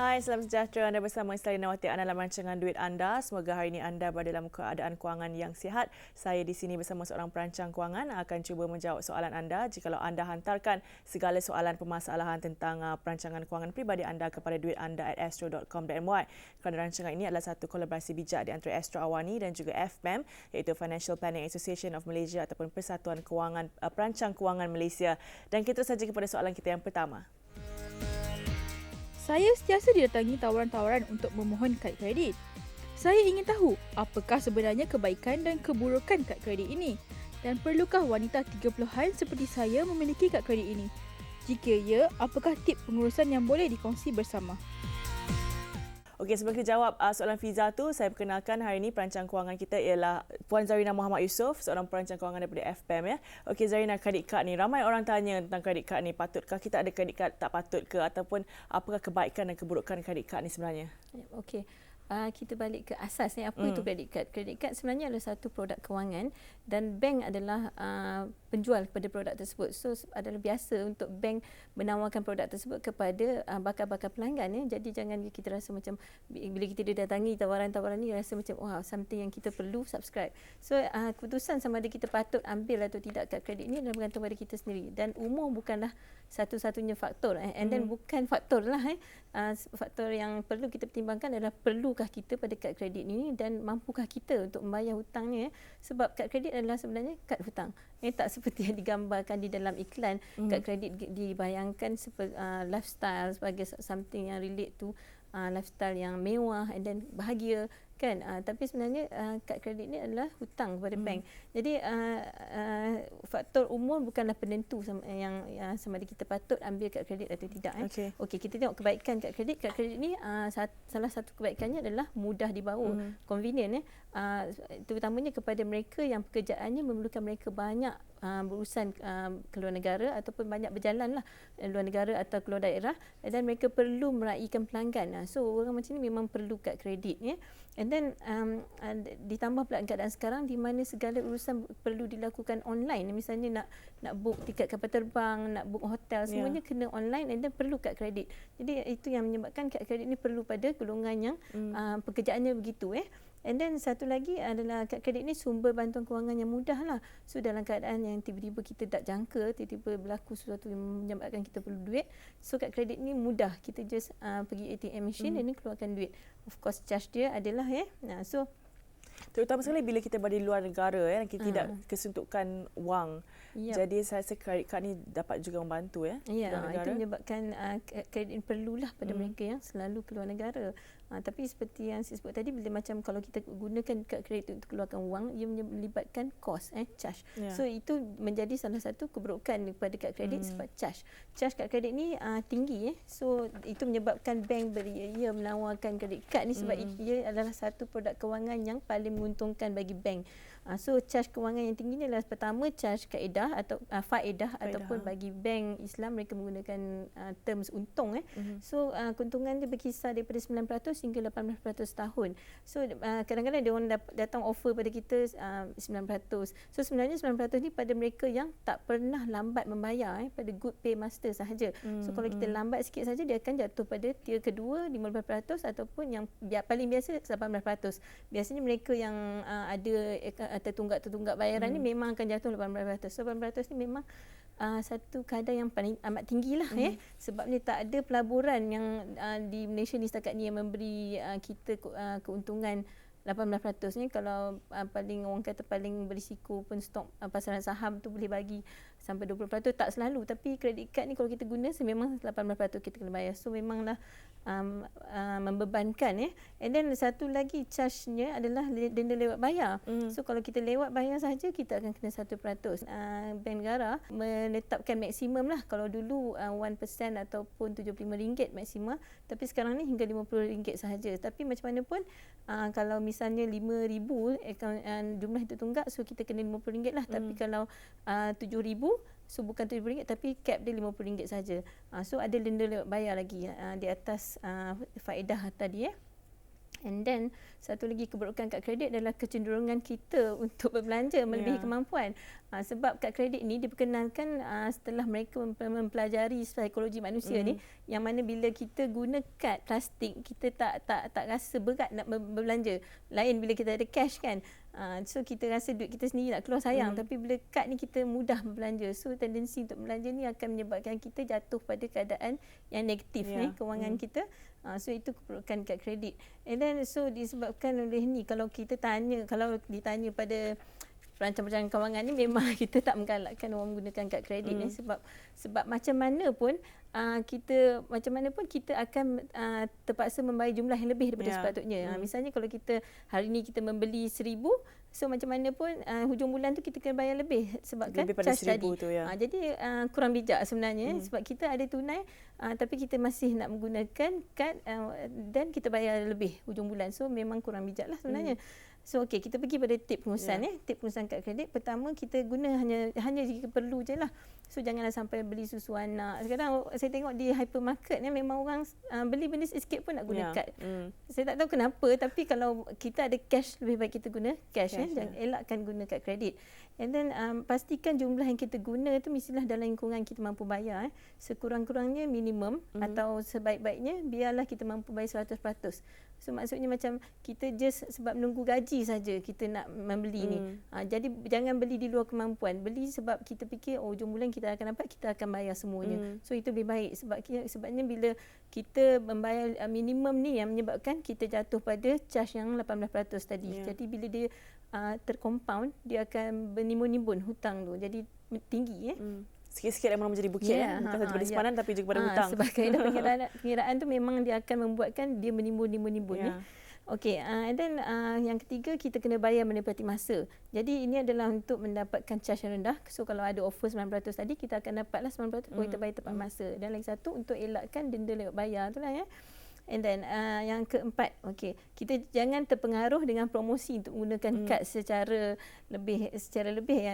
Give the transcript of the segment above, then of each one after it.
Hai, salam sejahtera. Anda bersama Isladinawati Ana dalam rancangan Duit Anda. Semoga hari ini anda berada dalam keadaan kewangan yang sihat. Saya di sini bersama seorang perancang kewangan akan cuba menjawab soalan anda. Jikalau anda hantarkan segala soalan permasalahan tentang perancangan kewangan peribadi anda kepada duitanda@astro.com.my. Kerana rancangan ini adalah satu kolaborasi bijak di antara Astro Awani dan juga FPAM, iaitu Financial Planning Association of Malaysia ataupun Persatuan Kewangan Perancang Kewangan Malaysia. Dan kita saja kepada soalan kita yang pertama. Saya sentiasa didatangi tawaran-tawaran untuk memohon kad kredit. Saya ingin tahu apakah sebenarnya kebaikan dan keburukan kad kredit ini dan perlukah wanita 30-an seperti saya memiliki kad kredit ini? Jika ya, apakah tip pengurusan yang boleh dikongsi bersama? Okey, sebelum kita jawab soalan Fiza tu, saya perkenalkan hari ini perancang kewangan kita ialah Puan Zarina Muhammad Yusof, seorang perancang kewangan daripada FPAM ya. Okey Zarina, kredit kad ni ramai orang tanya tentang kredit kad ni, patutkah kita ada kredit kad, tak patut ke, ataupun apakah kebaikan dan keburukan kredit kad ni sebenarnya? Okey. Kita balik ke asas ni, apa itu kredit kad. Kredit kad sebenarnya adalah satu produk kewangan dan bank adalah penjual kepada produk tersebut. So adalah biasa untuk bank menawarkan produk tersebut kepada bakal-bakal pelanggan ya. Jadi jangan kita rasa macam bila kita didatangi tawaran-tawaran ni rasa macam wow, something yang kita perlu subscribe. So keputusan sama ada kita patut ambil atau tidak kad kredit ni adalah bergantung pada kita sendiri, dan umur bukanlah satu-satunya faktor and then bukan faktor lah faktor yang perlu kita pertimbangkan adalah perlukah kita pada kad kredit ni dan mampukah kita untuk membayar hutangnya, sebab kad kredit adalah sebenarnya kad hutang. Tak seperti yang digambarkan di dalam iklan. Kad kredit dibayangkan seperti lifestyle, sebagai something yang relate to lifestyle yang mewah and then bahagia kan. Tapi sebenarnya kad kredit ni adalah hutang kepada bank. Jadi faktor umur bukanlah penentu yang sama ada kita patut ambil kad kredit atau tidak. Okey, kita tengok kebaikan kad kredit. Kad kredit ni salah satu kebaikannya adalah mudah dibawa, convenient terutamanya kepada mereka yang pekerjaannya memerlukan mereka banyak berurusan keluar negara ataupun banyak berjalan lah luar negara atau keluar daerah, dan mereka perlu meraihkan pelanggan. So orang macam ni memang perlu kad kredit ya. And then ditambah pula keadaan sekarang di mana segala urusan perlu dilakukan online. Misalnya nak book tiket kapal terbang, nak book hotel, semuanya kena online and then perlu kad kredit. Jadi itu yang menyebabkan kad kredit ni perlu pada golongan yang pekerjaannya begitu And then satu lagi adalah kad kredit ni sumber bantuan kewangan yang mudah lah. So dalam keadaan yang tiba-tiba kita tak jangka, tiba-tiba berlaku sesuatu yang menyebabkan kita perlu duit, so kad kredit ni mudah. Kita just pergi ATM machine dan ni keluarkan duit. Of course charge dia adalah so terutama sekali bila kita berada di luar negara kita tidak kesuntukan wang. Jadi saya rasa kredit kad ni dapat juga membantu itu menyebabkan kredit perlulah pada mereka yang selalu keluar negara. Tapi seperti yang saya sebut tadi, bila macam kalau kita gunakan kad kredit untuk keluarkan wang, ia melibatkan kos charge. So itu menjadi salah satu keburukan kepada kad kredit sebab charge kad kredit ni tinggi So itu menyebabkan bank ia menawarkan kredit kad ni sebab ia adalah satu produk kewangan yang paling menguntungkan bagi bank. So charge kewangan yang tinggi ni adalah pertama charge kaedah atau faedah ataupun bagi bank Islam mereka menggunakan terms untung So keuntungan dia berkisar daripada 9% hingga 18% tahun. So kadang-kadang dia orang datang offer pada kita 9%. So sebenarnya 9% ni pada mereka yang tak pernah lambat membayar pada good pay master sahaja. So kalau kita lambat sikit saja dia akan jatuh pada tier kedua 15% ataupun yang paling biasa 18%. Biasanya mereka yang ada tertunggak bayaran ni memang akan jatuh 18%. So 18% ni memang satu kadar yang paling amat tinggilah sebabnya tak ada pelaburan yang di Malaysia ni setakat ni yang memberi kita keuntungan 18% ni. Kalau paling orang kata paling berisiko pun stok pasaran saham tu boleh bagi sampai 20%, tak selalu. Tapi kredit kad ni kalau kita guna memang 18% kita kena bayar. So memanglah membebankan And then satu lagi charge-nya adalah denda lewat bayar. So kalau kita lewat bayar saja kita akan kena 1%. Bank negara menetapkan maksimum lah. Kalau dulu 1% ataupun RM75 maksimum, tapi sekarang ni hingga RM50 sahaja. Tapi macam mana pun kalau misalnya 5,000 jumlah itu tunggak, so kita kena RM50 lah. Tapi kalau 7,000, so bukan RM7 tapi cap dia RM50 saja. So ada denda lewat bayar lagi di atas faedah tadi And then satu lagi keburukan kad kredit adalah kecenderungan kita untuk berbelanja melebihi kemampuan. Sebab kad kredit ni diperkenalkan setelah mereka mempelajari psikologi manusia ni, yang mana bila kita guna kad plastik, kita tak rasa berat nak berbelanja. Lain bila kita ada cash kan. So kita rasa duit kita sendiri nak keluar sayang, tapi bila kad ni kita mudah berbelanja. So tendensi untuk belanja ni akan menyebabkan kita jatuh pada keadaan yang negatif kewangan kita. So itu keperluan kad kredit. And then so disebabkan oleh ni, kalau ditanya pada perancang-perancang kewangan ni, memang kita tak menggalakkan orang menggunakan kad kredit ni, sebab macam mana pun kita akan terpaksa membayar jumlah yang lebih daripada sepatutnya. Misalnya kalau kita hari ni kita membeli 1,000, so macam mana pun hujung bulan tu kita kena bayar lebih sebabkan charge tadi. Jadi kurang bijak sebenarnya, sebab kita ada tunai tapi kita masih nak menggunakan kad dan kita bayar lebih hujung bulan. So memang kurang bijak lah sebenarnya. So okey, kita pergi pada tip pengurusan tip pengurusan kad kredit. Pertama, kita guna hanya jika perlu je lah. So janganlah sampai beli susu anak. Sekarang saya tengok di hypermarket ni memang orang beli benda sikit pun nak guna kad. Saya tak tahu kenapa, tapi kalau kita ada cash, lebih baik kita guna cash. Jangan elakkan guna kad kredit. And then pastikan jumlah yang kita guna tu mestilah dalam lingkungan kita mampu bayar. Sekurang-kurangnya minimum atau sebaik-baiknya biarlah kita mampu bayar 100%. So maksudnya macam kita just sebab menunggu gaji saja kita nak membeli ni. Jadi jangan beli di luar kemampuan. Beli sebab kita fikir hujung bulan kita akan dapat, kita akan bayar semuanya. So itu lebih baik sebabnya bila kita membayar minimum ni yang menyebabkan kita jatuh pada charge yang 18% tadi. Jadi bila dia tercompound, dia akan bernimbun-nimbun hutang tu. Jadi tinggi Sikit-sikit memang menjadi bukit bukan saja pada simpanan tapi juga pada hutang. Sebab kaedah pengiraan tu memang dia akan membuatkan dia menimbun-nimbun. Okey, and then yang ketiga, kita kena bayar menepati masa. Jadi ini adalah untuk mendapatkan charge yang rendah. So kalau ada offer 9% tadi, kita akan dapatlah 9% kalau kita bayar tepat masa. Dan lagi satu, untuk elakkan denda lewat bayar tu lah And then yang keempat, kita jangan terpengaruh dengan promosi untuk menggunakan kad secara lebih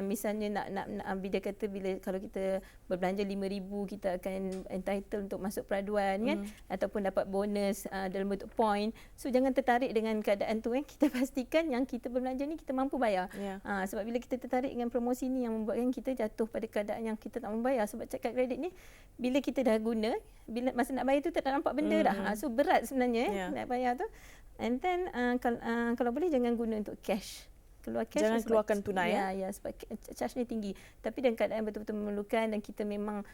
misalnya nak bila kata kalau kita berbelanja 5,000 kita akan entitled untuk masuk peraduan kan, ataupun dapat bonus dalam bentuk point. So jangan tertarik dengan keadaan tu kita pastikan yang kita berbelanja ni kita mampu bayar. Sebab bila kita tertarik dengan promosi ni yang membuatkan kita jatuh pada keadaan yang kita tak mampu bayar. Sebab kad kredit ni bila kita dah guna, bila masa nak bayar tu tak nampak benda dah. So berat sebenarnya nak bayar tu. And then kalau boleh jangan guna untuk cash. Jangan keluarkan tunai. Sebab charge ni tinggi. Tapi dalam keadaan betul-betul memerlukan dan kita memang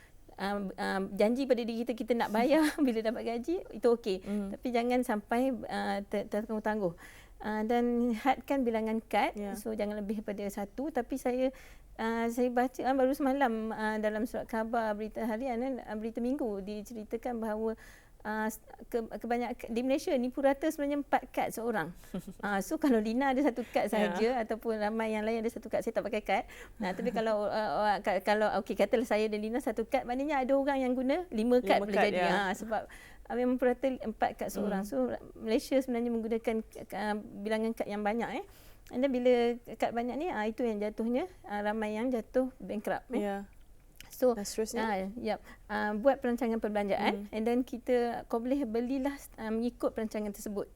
janji pada diri kita nak bayar bila dapat gaji, itu okey. Tapi jangan sampai tertangguh-tangguh. Dan hadkan bilangan kad. So jangan lebih daripada 1. Tapi saya baca baru semalam dalam surat khabar berita harian berita minggu diceritakan bahawa kebanyakan di Malaysia ni purata sebenarnya 4 kad seorang. So kalau Lina ada 1 kad saja ataupun ramai yang lain ada 1 kad, saya tak pakai kad. Tapi kalau katalah saya dan Lina 1 kad, maknanya ada orang yang guna 5 kad boleh jadi. Sebab memang purata 4 kad seorang. So Malaysia sebenarnya menggunakan bilangan kad yang banyak And then bila kad banyak ni itu yang jatuhnya ramai yang jatuh bankrupt. So buat perancangan perbelanjaan and then kau boleh belilah mengikut perancangan tersebut.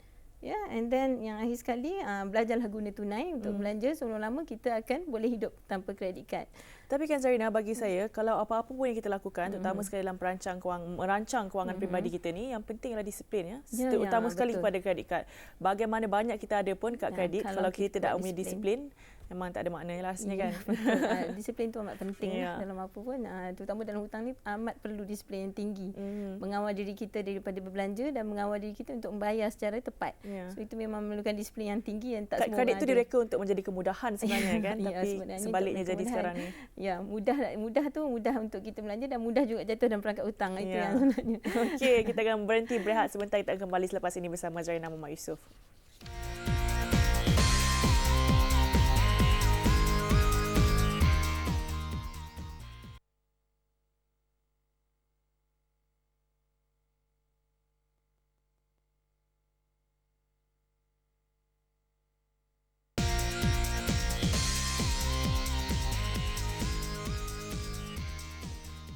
And then yang akhir sekali belajarlah guna tunai untuk belanja. Sebelum lama kita akan boleh hidup tanpa kredit kad. Tapi kan Zarina, bagi saya kalau apa-apa pun yang kita lakukan, terutama sekali dalam merancang kewangan peribadi kita ni, yang penting adalah disiplin terutama sekali kepada kredit kad. Bagaimana banyak kita ada pun kad kredit, kalau kita tak punya disiplin, memang tak ada maknanya rasanya kan. Disiplin tu amat penting dalam apa pun, terutama dalam hutang ni amat perlu disiplin yang tinggi. Mengawal diri kita daripada berbelanja dan mengawal diri kita untuk membayar secara tepat. So itu memang memerlukan disiplin yang tinggi yang tak semua kredit tu direka untuk menjadi kemudahan sebenarnya kan. Tapi sebaliknya jadi sekarang ni. Mudah untuk kita belanja dan mudah juga jatuh dalam perangkap hutang. Itu yang sebenarnya. Okey, kita akan berhenti berehat sebentar. Kita akan kembali selepas ini bersama Zarina Muhammad Yusof.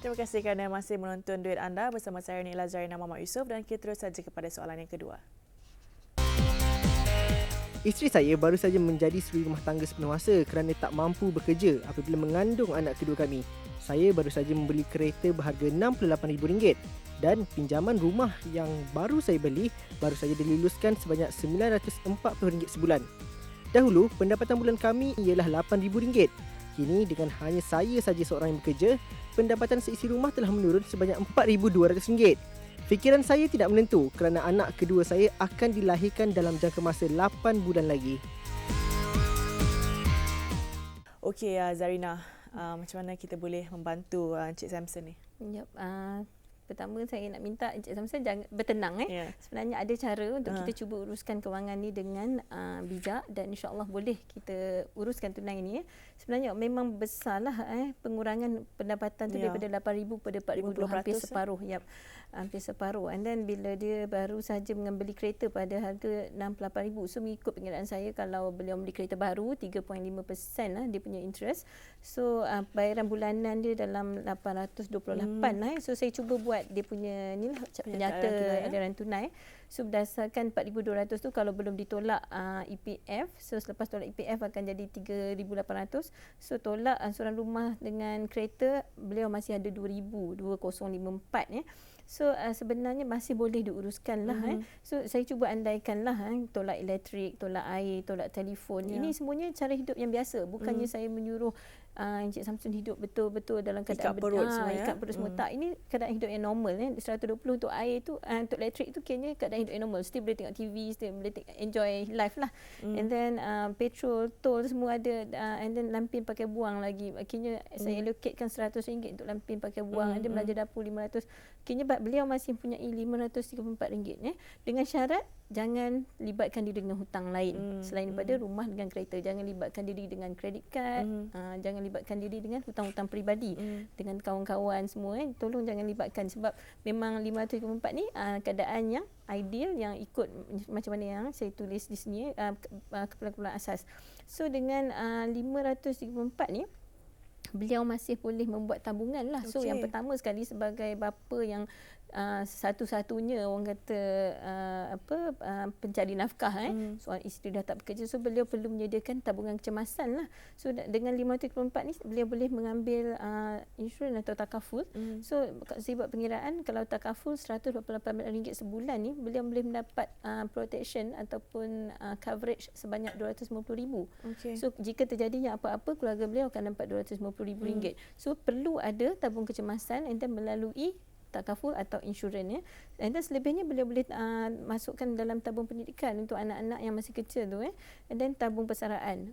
Terima kasih kerana masih menonton Duit Anda bersama saya Nila Zarina Muhammad Yusof, dan kita terus saja kepada soalan yang kedua. Isteri saya baru saja menjadi suri rumah tangga sepenuh masa kerana tak mampu bekerja apabila mengandung anak kedua kami. Saya baru saja membeli kereta berharga RM68,000 dan pinjaman rumah yang baru saya beli baru saja diluluskan sebanyak RM940 sebulan. Dahulu, pendapatan bulan kami ialah RM8,000. Kini dengan hanya saya saja seorang yang bekerja, pendapatan seisi rumah telah menurun sebanyak RM4,200. Fikiran saya tidak menentu kerana anak kedua saya akan dilahirkan dalam jangka masa 8 bulan lagi. Okey, Zarina, macam mana kita boleh membantu Encik Samson ni? Yep. Pertama saya nak minta Encik Samson jangan bertenang. Yeah. Sebenarnya ada cara untuk kita cuba uruskan kewangan ni dengan bijak dan insya-Allah boleh kita uruskan tunai ni. Sebenarnya memang besarlah pengurangan pendapatan tu daripada 8,000 pada 4,200, hampir separuh. Yap. Hampir separuh. And then bila dia baru saja membeli kereta pada harga 68,000. So mengikut pengenalan saya, kalau beliau beli kereta baru 3.5% dia punya interest. So bayaran bulanan dia dalam 828 So saya cuba buat dia punya ni lah penyata aliran tunai. So berdasarkan 4,200 tu, kalau belum ditolak EPF, so selepas tolak EPF akan jadi 3,800. So tolak angsuran rumah dengan kereta, beliau masih ada 2,054 ya. So sebenarnya masih boleh diuruskan lah. So saya cuba andaikan lah tolak elektrik, tolak air, tolak telefon. Ini semuanya cara hidup yang biasa. Bukannya saya menyuruh Encik Samson hidup betul-betul dalam keadaan ikat perut semua ikat perut semua. Tak, ini keadaan hidup yang normal. 120 untuk air tu, untuk elektrik tu kayaknya keadaan hidup yang normal. Still boleh tengok TV, still boleh enjoy life lah. And then petrol, tol semua ada. And then lampin pakai buang lagi. Akhirnya saya allocatekan RM100 untuk lampin pakai buang. Ada belanja dapur RM500. Akhirnya beliau masih punya RM534. Dengan syarat jangan libatkan diri dengan hutang lain. Selain daripada rumah dengan kereta. Jangan libatkan diri dengan credit card. Jangan libatkan diri dengan hutang-hutang peribadi. Dengan kawan-kawan semua. Tolong jangan libatkan. Sebab memang 534 ni keadaan yang ideal, yang ikut macam mana yang saya tulis di sini, keperluan asas. So dengan 534 ni, beliau masih boleh membuat tabungan lah. So yang pertama sekali, sebagai bapa yang satu-satunya orang kata pencari nafkah, seorang isteri dah tak bekerja, so beliau perlu menyediakan tabungan kecemasan lah. So dengan 534 ni beliau boleh mengambil insurans atau takaful. So saya buat pengiraan, kalau takaful RM188 sebulan ni, beliau boleh mendapat protection ataupun coverage sebanyak RM250,000. So jika terjadinya apa-apa, keluarga beliau akan dapat RM250,000. So perlu ada tabung kecemasan, and then melalui takaful atau insurans ya. Dan selebihnya beliau boleh masukkan dalam tabung pendidikan untuk anak-anak yang masih kecil tu and then tabung persaraan.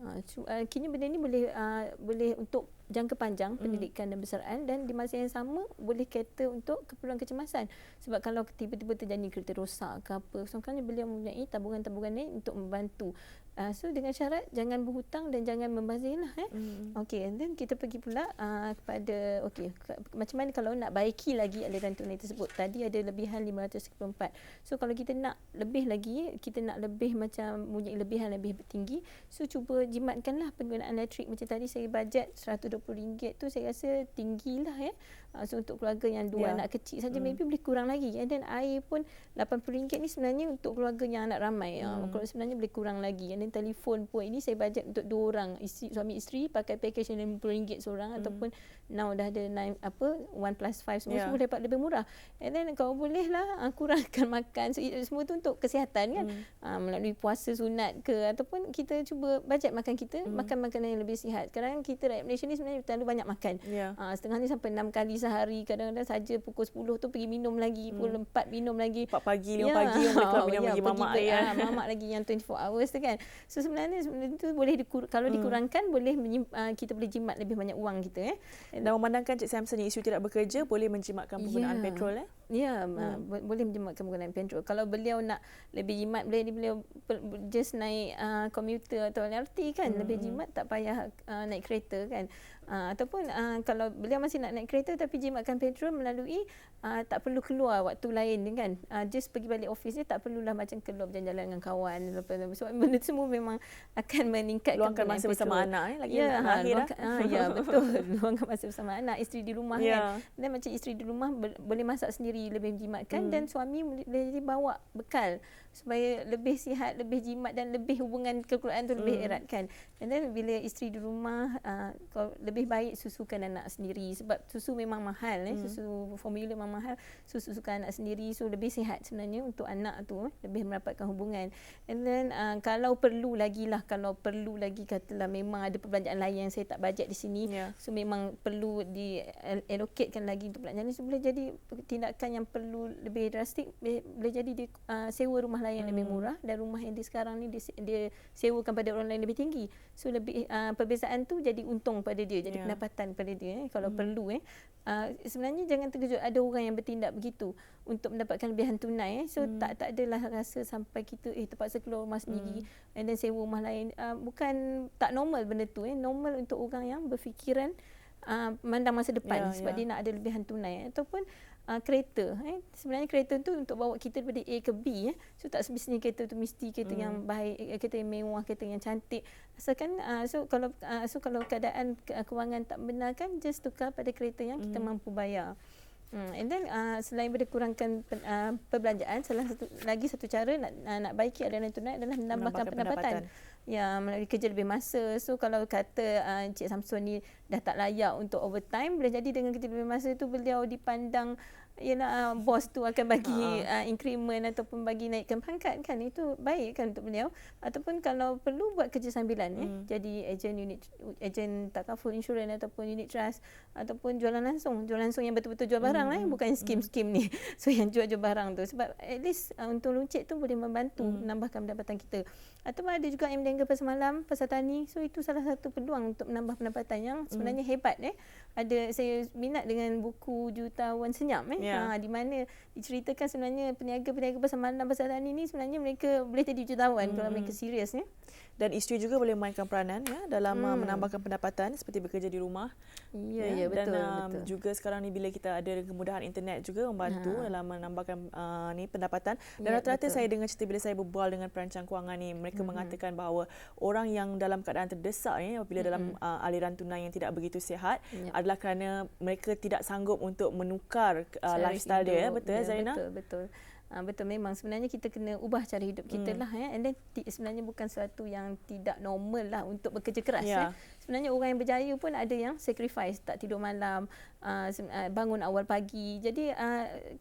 Kini benda ni boleh untuk jangka panjang pendidikan dan persaraan, dan di masa yang sama boleh cater untuk keperluan kecemasan. Sebab kalau tiba-tiba terjadi kereta rosak ke apa, sebenarnya beliau mempunyai tabungan-tabungan ni untuk membantu. So dengan syarat jangan berhutang dan jangan membazir lah. Okey, and then kita pergi pula kepada macam mana kalau nak baiki lagi aliran tunai tersebut. Tadi ada lebihan 534. So kalau kita nak lebih lagi, kita nak lebih macam mempunyai lebihan lebih tinggi, so cuba jimatkanlah penggunaan elektrik. Macam tadi saya bajet RM120 tu, saya rasa tinggilah ya. So untuk keluarga yang dua anak kecil saja maybe boleh kurang lagi. And then air pun RM80 ni sebenarnya untuk keluarga yang anak ramai. Kalau sebenarnya boleh kurang lagi. And then telefon pun, ini saya bajet untuk 2 orang, suami isteri, pakai package yang RM50 seorang, ataupun now dah ada 1+5 semua, boleh dapat lebih murah. And then kalau boleh lah kurangkan makan. So, semua tu untuk kesihatan kan. Melalui puasa sunat ke, ataupun kita cuba bajet makan kita, makan makanan yang lebih sihat. Kadang-kadang kita rakyat Malaysia ni sebenarnya terlalu banyak makan. Setengah ni sampai 6 kali sehari. Kadang-kadang saja pukul 10 tu pergi minum lagi, pukul 4 minum lagi, 4 pagi, 5 pagi orang boleh keluar minum lagi mamak mamak lagi yang 24 hours tu kan. So sebenarnya itu boleh kalau dikurangkan, boleh kita boleh jimat lebih banyak wang kita Dan memandangkan Cik Samson ni isu tidak bekerja, boleh menjimatkan penggunaan petrol boleh menjimatkan penggunaan petrol. Kalau beliau nak lebih jimat, beliau just naik komuter atau LRT kan, lebih jimat, tak payah naik kereta kan. Ataupun kalau beliau masih nak naik kereta tapi jimatkan petrol melalui tak perlu keluar waktu lain kan, just pergi balik office dia, tak perlulah macam keluar berjalan-jalan dengan kawan. Sebab benda semua memang akan meningkatkan luangkan masa petrol bersama anak lagi lahir betul. Luangkan masa bersama anak, isteri di rumah kan. Dan macam isteri di rumah boleh masak sendiri, lebih menjimatkan, dan suami boleh bawa bekal. supaya lebih sihat, lebih jimat dan lebih hubungan kekeluargaan tu lebih erat kan. Dan then bila isteri di rumah, lebih baik susukan anak sendiri sebab susu memang mahal, susu formula memang mahal, susukan anak sendiri, so lebih sihat sebenarnya untuk anak tu, lebih mendapatkan hubungan. And then kalau perlu lagi katalah memang ada perbelanjaan lain yang saya tak bajet di sini, so memang perlu di allocatekan lagi untuk perbelanjaan ni, so boleh jadi tindakan yang perlu lebih drastik, boleh jadi dia sewa rumah lain yang lebih murah, dan rumah yang sekarang ni dia sewakan pada orang lain lebih tinggi, so lebih perbezaan tu jadi untung pada dia, jadi pendapatan pada dia kalau perlu. Sebenarnya jangan terkejut ada orang yang bertindak begitu untuk mendapatkan lebihan tunai, so tak adalah rasa sampai kita terpaksa keluar rumah sendiri and then sewa rumah lain. Bukan tak normal benda tu, normal untuk orang yang berfikiran memandang masa depan, sebab dia nak ada lebihan tunai. Ataupun kereta, sebenarnya kereta tu untuk bawa kita daripada A ke B, so tak semestinya kereta tu mesti kereta yang baik, kereta yang mewah, kereta yang cantik, asalkan so kalau keadaan kewangan tak benarkan, just tukar pada kereta yang kita mampu bayar. And then selain daripada kurangkan perbelanjaan, satu cara nak baiki aliran tunai adalah menambahkan pendapatan. Ya, melalui kerja lebih masa. So kalau kata Encik Samson ni dah tak layak untuk overtime, boleh jadi dengan kerja lebih masa tu beliau dipandang bos tu akan bagi increment ataupun bagi naikkan pangkat kan, itu baik kan untuk beliau. Ataupun kalau perlu buat kerja sambilan, jadi ejen takaful insurans ataupun unit trust, ataupun jualan langsung yang betul-betul jual barang bukan skim-skim ni. So yang jual barang tu, sebab at least untung luncit tu boleh membantu menambahkan pendapatan kita. Ataupun ada juga yang berniaga pasar malam, pasar tani, so itu salah satu peluang untuk menambah pendapatan yang sebenarnya hebat. Saya minat dengan buku Jutawan Senyap, di mana diceritakan sebenarnya peniaga-peniaga pasar malam, pasar tani ni sebenarnya mereka boleh jadi jutawan kalau mereka serius. Dan isteri juga boleh memainkan peranan dalam menambahkan pendapatan seperti bekerja di rumah. Ya, betul. Dan juga sekarang ni bila kita ada kemudahan internet juga membantu dalam menambahkan pendapatan. Dan rata-rata saya dengar cerita bila saya berbual dengan perancang kewangan ni, mereka mengatakan bahawa orang yang dalam keadaan terdesak apabila dalam aliran tunai yang tidak begitu sihat adalah kerana mereka tidak sanggup untuk menukar lifestyle dia. Betul Zaina? Betul. Betul, memang sebenarnya kita kena ubah cara hidup kita lah. And then sebenarnya bukan sesuatu yang tidak normal lah untuk bekerja keras. Sebenarnya orang yang berjaya pun ada yang sacrifice, tak tidur malam, bangun awal pagi. Jadi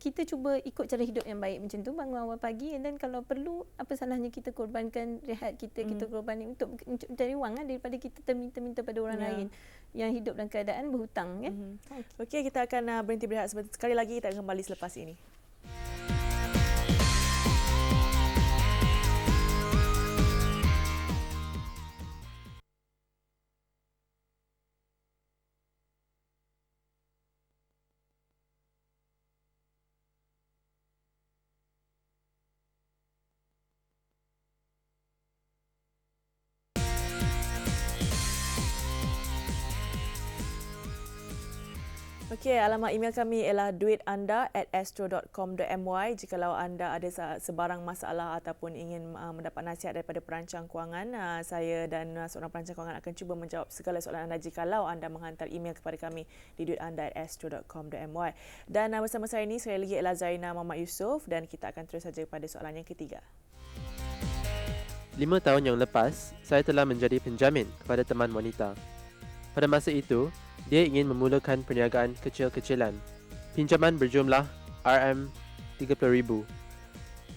kita cuba ikut cara hidup yang baik macam tu, bangun awal pagi, and then kalau perlu apa salahnya kita korbankan rehat kita, kita korban untuk mencari wang daripada kita terminta-minta pada orang lain yang hidup dalam keadaan berhutang. Okey, kita akan berhenti berehat sebentar. Sekali lagi kita akan kembali selepas ini. Okey, alamat email kami ialah duitanda@astro.com.my. Jikalau anda ada sebarang masalah ataupun ingin mendapat nasihat daripada perancang kewangan, saya dan seorang perancang kewangan akan cuba menjawab segala soalan anda jikalau anda menghantar email kepada kami di duitanda@astro.com.my. Dan bersama saya ini sekali lagi ialah Zaina Muhammad Yusof, dan kita akan terus saja pada soalan yang ketiga. 5 tahun yang lepas, saya telah menjadi penjamin kepada teman wanita. Pada masa itu, dia ingin memulakan perniagaan kecil-kecilan. Pinjaman berjumlah RM30,000.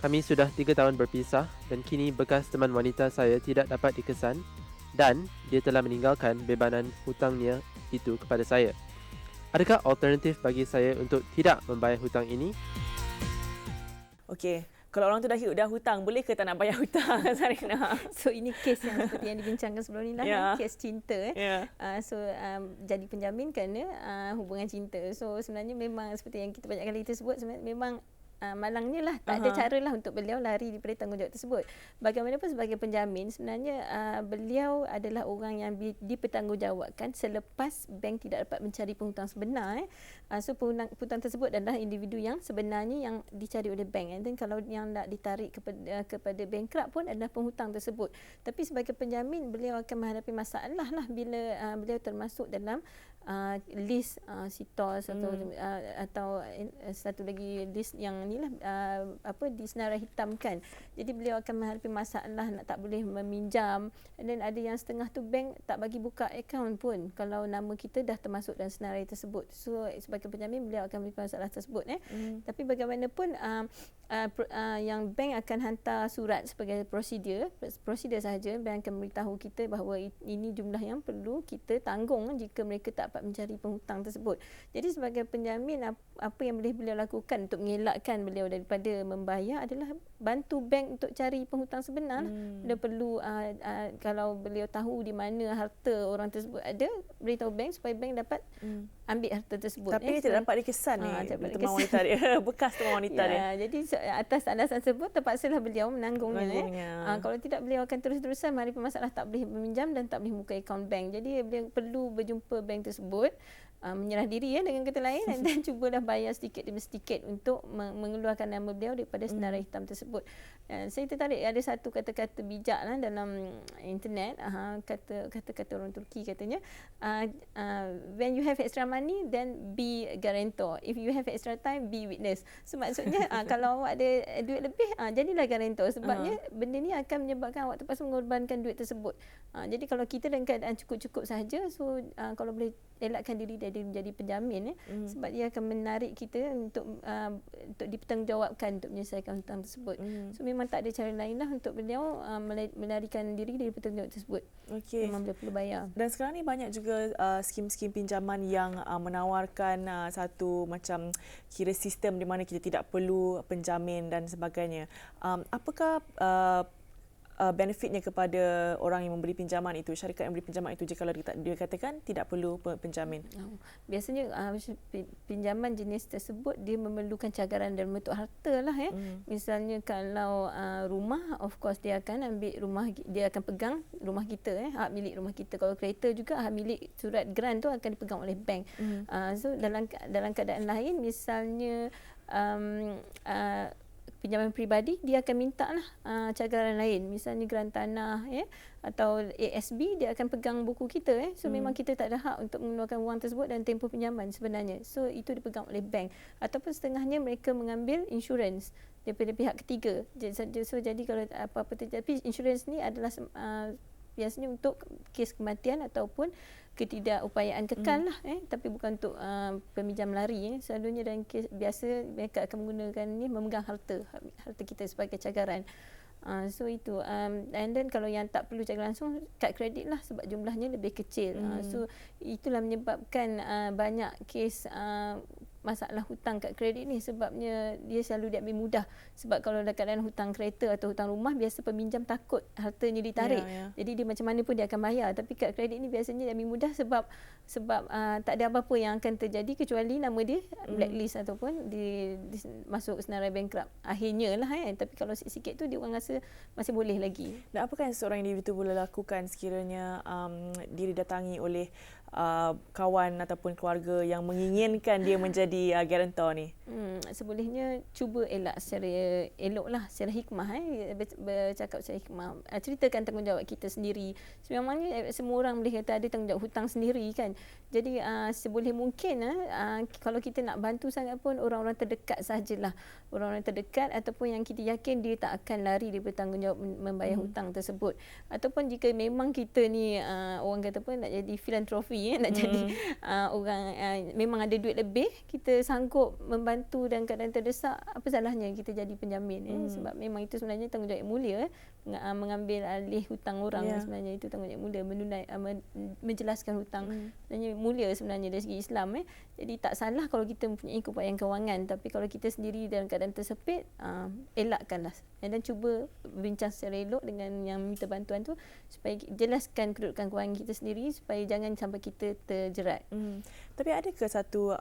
Kami sudah 3 tahun berpisah dan kini bekas teman wanita saya tidak dapat dikesan dan dia telah meninggalkan bebanan hutangnya itu kepada saya. Adakah alternatif bagi saya untuk tidak membayar hutang ini? Okey. Kalau orang tu dah hutang, boleh ke tak nak bayar hutang, Zarina? So ini kes yang seperti yang dibincangkan sebelum ni lah, kes cinta. So jadi penjamin kerana hubungan cinta. So sebenarnya memang seperti yang kita banyak kali kita sebut, memang malangnya lah, tak ada cara lah untuk beliau lari daripada tanggungjawab tersebut. Bagaimanapun sebagai penjamin, sebenarnya beliau adalah orang yang dipertanggungjawabkan selepas bank tidak dapat mencari penghutang sebenar. So penghutang tersebut adalah individu yang sebenarnya yang dicari oleh bank. Dan kalau yang nak ditarik kepada bankrupt pun adalah penghutang tersebut. Tapi sebagai penjamin, beliau akan menghadapi masalah lah bila beliau termasuk dalam list CITOS atau satu lagi list yang inilah disenarai hitamkan. Jadi beliau akan menghadapi masalah nak tak boleh meminjam, dan ada yang setengah tu bank tak bagi buka akaun pun kalau nama kita dah termasuk dalam senarai tersebut. So sebagai penjamin beliau akan memiliki masalah tersebut. Tapi bagaimanapun yang bank akan hantar surat sebagai prosedur sahaja. Bank akan memberitahu kita bahawa ini jumlah yang perlu kita tanggung jika mereka tak dapat mencari penghutang tersebut. Jadi sebagai penjamin, apa yang boleh beliau lakukan untuk mengelakkan beliau daripada membayar adalah bantu bank untuk cari penghutang sebenar. Beliau perlu kalau beliau tahu di mana harta orang tersebut ada, beritahu bank supaya bank dapat ambil harta tersebut. Tapi dia tidak dapat dikesan ni teman wanita dia. Bekas teman wanita dia. Jadi atas alasan tersebut terpaksalah beliau menanggungnya. Kalau tidak beliau akan terus-terusan menghadapi masalah tak boleh meminjam dan tak boleh buka akaun bank. Jadi beliau perlu berjumpa bank tersebut, menyerah diri dengan kata lain, dan cubalah bayar sedikit demi sedikit untuk mengeluarkan nama beliau daripada senarai hitam tersebut. Saya tertarik ada satu kata-kata bijak dalam internet, kata-kata orang Turki katanya, when you have extra money then be guarantor, if you have extra time be witness. So maksudnya kalau awak ada duit lebih, jadilah guarantor, sebabnya benda ni akan menyebabkan awak terpaksa mengorbankan duit tersebut. Jadi kalau kita dalam keadaan cukup-cukup sahaja, so kalau boleh elakkan diri dari menjadi penjamin, sebab dia akan menarik kita untuk dipertanggungjawabkan untuk menyelesaikan hutang tersebut. So memang tak ada cara lain untuk beliau melarikan diri dari pertanggungjawab tersebut. Memang beliau perlu bayar. Dan sekarang ni banyak juga skim-skim pinjaman yang menawarkan satu macam kira sistem di mana kita tidak perlu penjamin dan sebagainya. Apakah benefitnya kepada orang yang memberi pinjaman itu, syarikat yang memberi pinjaman itu, jika dia katakan tidak perlu penjamin? Biasanya pinjaman jenis tersebut dia memerlukan cagaran dalam bentuk harta lah. Misalnya kalau rumah, of course dia akan ambil rumah, dia akan pegang rumah kita, hak milik rumah kita. Kalau kereta juga hak milik surat grant tu akan dipegang oleh bank. So dalam keadaan lain, misalnya pinjaman peribadi, dia akan minta cagaran lain, misalnya geran tanah atau ASB, dia akan pegang buku kita. So memang kita tak ada hak untuk mengeluarkan wang tersebut dan tempoh pinjaman sebenarnya. So itu dipegang oleh bank, ataupun setengahnya mereka mengambil insurans daripada pihak ketiga. Jadi kalau apa-apa terjadi, insurans ni adalah biasanya untuk kes kematian ataupun ketidakupayaan kekal lah, tapi bukan untuk peminjam lari. Selalunya dalam kes biasa mereka akan menggunakan ni, memegang harta kita sebagai cagaran. So itu and then kalau yang tak perlu cagaran langsung, kad kredit lah, sebab jumlahnya lebih kecil. So itulah menyebabkan banyak kes masalah hutang kad kredit ni, sebabnya dia selalu diambil mudah. Sebab kalau dalam keadaan hutang kereta atau hutang rumah, biasa peminjam takut hartanya ditarik. Jadi dia macam mana pun dia akan bayar. Tapi kad kredit ni biasanya diambil mudah sebab tak ada apa-apa yang akan terjadi kecuali nama dia blacklist ataupun masuk senarai bankrupt akhirnya lah. Tapi kalau sikit-sikit tu dia orang rasa masih boleh lagi. Dan apakah yang seorang individu boleh lakukan sekiranya diri datangi oleh kawan ataupun keluarga yang menginginkan dia menjadi garantor ni? Sebolehnya cuba elak secara eloklah, secara hikmah, bercakap secara hikmah, ceritakan tanggungjawab kita sendiri. Sebenarnya semua orang boleh kata ada tanggungjawab hutang sendiri kan. Jadi seboleh mungkin kalau kita nak bantu sangat pun, orang-orang terdekat sajalah, orang-orang terdekat ataupun yang kita yakin dia tak akan lari daripada tanggungjawab membayar hutang tersebut. Ataupun jika memang kita ni orang kata pun nak jadi filantropi, nak jadi orang memang ada duit lebih, kita sanggup membantu dan keadaan terdesak, apa salahnya kita jadi penjamin? Sebab memang itu sebenarnya tanggungjawab yang mulia, mengambil alih hutang orang. Sebenarnya itu tanggungjawab yang mulia, menjelaskan hutang. Sebenarnya mulia sebenarnya dari segi Islam. Jadi tak salah kalau kita mempunyai keupayaan kewangan, tapi kalau kita sendiri dalam keadaan tersepit, elakkanlah dan cuba bincang secara elok dengan yang minta bantuan tu, supaya jelaskan kedudukan kewangan kita sendiri, supaya jangan sampai kita terjerat. Tapi adakah satu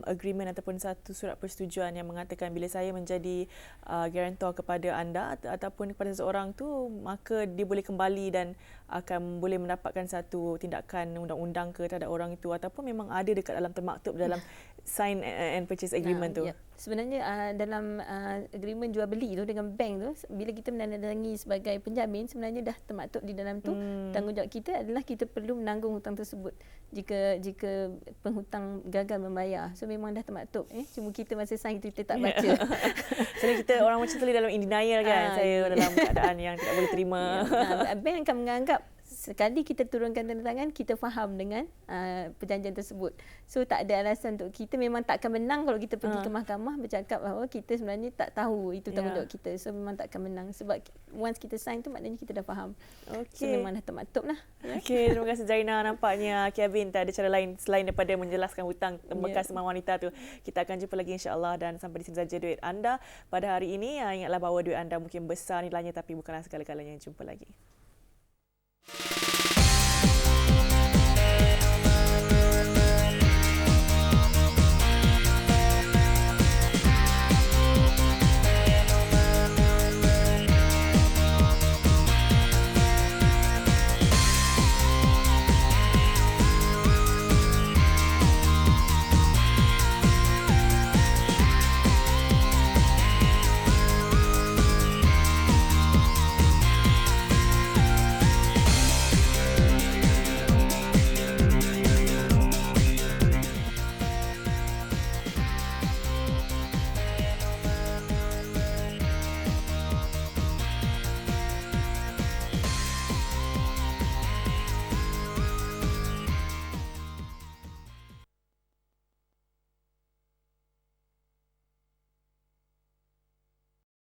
agreement ataupun satu surat persetujuan yang mengatakan bila saya menjadi guarantor kepada anda ataupun kepada seseorang tu, maka dia boleh kembali dan akan boleh mendapatkan satu tindakan undang-undang ke terhadap orang itu, ataupun memang ada dekat dalam termaktub dalam sign and purchase agreement tu. Ya. Sebenarnya dalam agreement jual beli tu dengan bank tu, bila kita menandatangani sebagai penjamin, sebenarnya dah termaktub di dalam tu tanggungjawab kita adalah kita perlu menanggung hutang tersebut jika penghutang gagal membayar. So memang dah termaktub. Cuma kita masa sign kita tak baca. Sebenarnya kita orang macam tu dalam in denial kan. Saya dalam keadaan yang tidak boleh terima. Bank akan menganggap sekali kita turunkan tanda tangan, kita faham dengan perjanjian tersebut. So tak ada alasan untuk kita memang tak akan menang kalau kita pergi ke mahkamah bercakap bahawa kita sebenarnya tak tahu itu tanggungjawab kita. So memang tak akan menang sebab once kita sign tu maknanya kita dah faham. So memang dah termaktub lah. Okey, terima kasih Zaina. Nampaknya Kevin tak ada cara lain selain daripada menjelaskan hutang bekas teman wanita tu. Kita akan jumpa lagi insya-Allah dan sampai di sini saja duit anda pada hari ini. Ingatlah bahawa duit anda mungkin besar nilainya tapi bukanlah segala-galanya. Jumpa lagi.